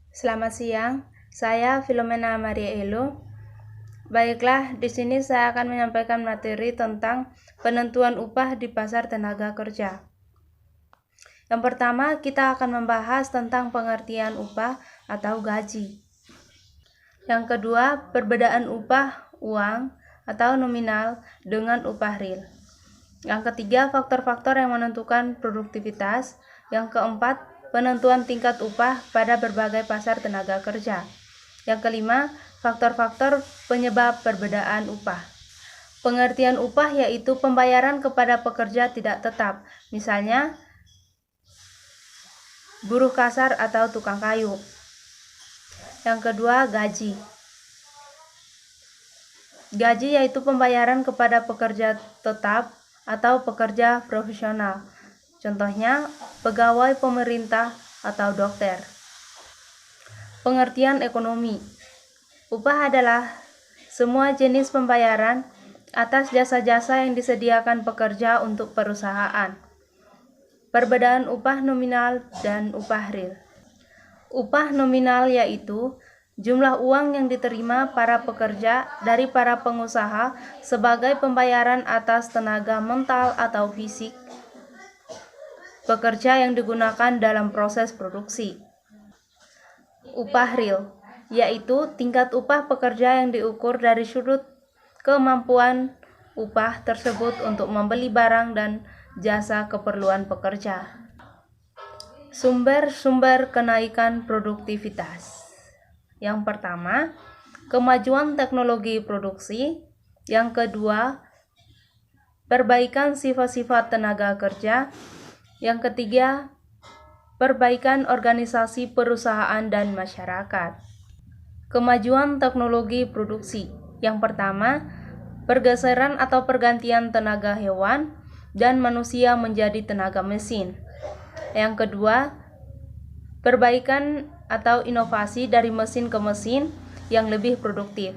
Selamat siang, saya Filomena Maria Elo. Baiklah, di sini saya akan menyampaikan materi tentang penentuan upah di pasar tenaga kerja. Yang pertama, kita akan membahas tentang pengertian upah atau gaji. Yang kedua, perbedaan upah uang atau nominal dengan upah real. Yang ketiga, faktor-faktor yang menentukan produktivitas. Yang keempat, penentuan tingkat upah pada berbagai pasar tenaga kerja. Yang kelima, faktor-faktor penyebab perbedaan upah. Pengertian upah yaitu pembayaran kepada pekerja tidak tetap, misalnya buruh kasar atau tukang kayu. Yang kedua, gaji. Gaji yaitu pembayaran kepada pekerja tetap atau pekerja profesional. Contohnya, pegawai pemerintah atau dokter. Pengertian ekonomi. Upah adalah semua jenis pembayaran atas jasa-jasa yang disediakan pekerja untuk perusahaan. Perbedaan upah nominal dan upah real. Upah nominal yaitu jumlah uang yang diterima para pekerja dari para pengusaha sebagai pembayaran atas tenaga mental atau fisik pekerja yang digunakan dalam proses produksi. Upah real yaitu tingkat upah pekerja yang diukur dari sudut kemampuan upah tersebut untuk membeli barang dan jasa keperluan pekerja. Sumber-sumber kenaikan produktivitas. Yang pertama, kemajuan teknologi produksi. Yang kedua, perbaikan sifat-sifat tenaga kerja. Yang ketiga, perbaikan organisasi perusahaan dan masyarakat. Kemajuan teknologi produksi. Yang pertama, pergeseran atau pergantian tenaga hewan dan manusia menjadi tenaga mesin. Yang kedua, perbaikan atau inovasi dari mesin ke mesin yang lebih produktif.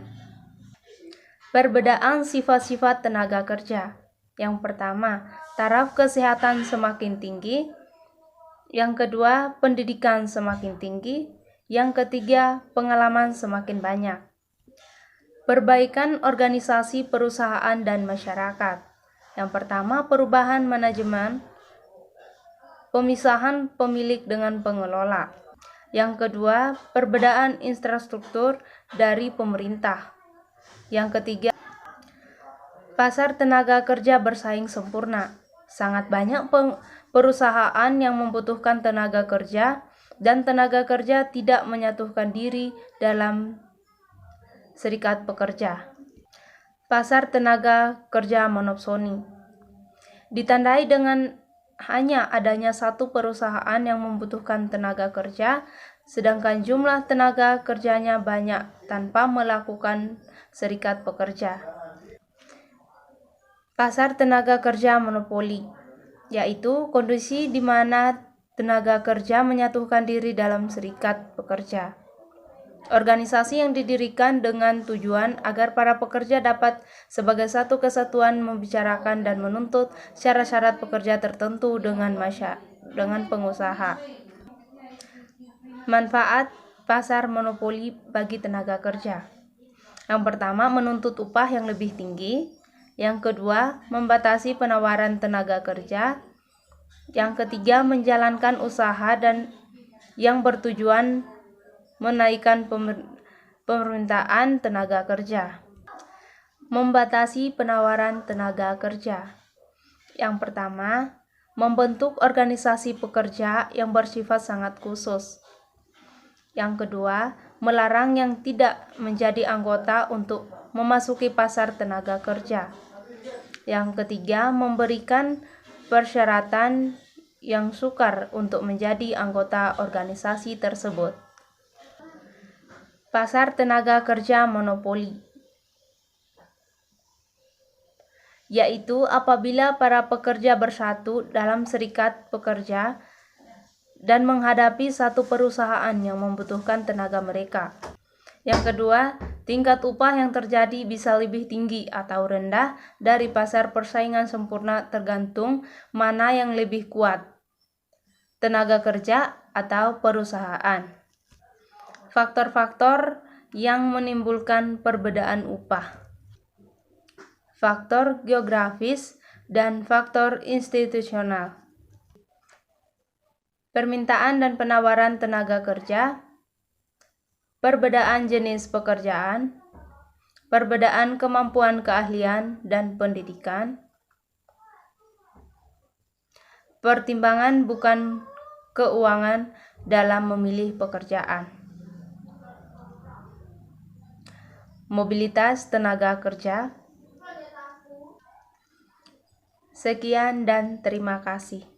Perbedaan sifat-sifat tenaga kerja. Yang pertama, taraf kesehatan semakin tinggi. Yang kedua, pendidikan semakin tinggi. Yang ketiga, pengalaman semakin banyak. Perbaikan organisasi perusahaan dan masyarakat. Yang pertama, perubahan manajemen, pemisahan pemilik dengan pengelola. Yang kedua, perbedaan infrastruktur dari pemerintah. Yang ketiga, pasar tenaga kerja bersaing sempurna. Sangat banyak perusahaan yang membutuhkan tenaga kerja dan tenaga kerja tidak menyatukan diri dalam serikat pekerja. Pasar tenaga kerja monopsoni ditandai dengan hanya adanya satu perusahaan yang membutuhkan tenaga kerja, sedangkan jumlah tenaga kerjanya banyak tanpa melakukan serikat pekerja. Pasar tenaga kerja monopoli, yaitu kondisi di mana tenaga kerja menyatukan diri dalam serikat pekerja. Organisasi yang didirikan dengan tujuan agar para pekerja dapat sebagai satu kesatuan membicarakan dan menuntut syarat-syarat pekerja tertentu dengan pengusaha. Manfaat pasar monopoli bagi tenaga kerja. Yang pertama, menuntut upah yang lebih tinggi. Yang kedua, membatasi penawaran tenaga kerja. Yang ketiga, menjalankan usaha dan yang bertujuan menaikkan permintaan tenaga kerja. Membatasi penawaran tenaga kerja. Yang pertama, membentuk organisasi pekerja yang bersifat sangat khusus. Yang kedua, melarang yang tidak menjadi anggota untuk memasuki pasar tenaga kerja. Yang ketiga, memberikan persyaratan yang sukar untuk menjadi anggota organisasi tersebut. Pasar tenaga kerja monopoli, yaitu apabila para pekerja bersatu dalam serikat pekerja dan menghadapi satu perusahaan yang membutuhkan tenaga mereka. Yang kedua, tingkat upah yang terjadi bisa lebih tinggi atau rendah dari pasar persaingan sempurna tergantung mana yang lebih kuat, tenaga kerja atau perusahaan. Faktor-faktor yang menimbulkan perbedaan upah. Faktor geografis dan faktor institusional. Permintaan dan penawaran tenaga kerja, perbedaan jenis pekerjaan, perbedaan kemampuan keahlian dan pendidikan, pertimbangan bukan keuangan dalam memilih pekerjaan, mobilitas tenaga kerja. Sekian dan terima kasih.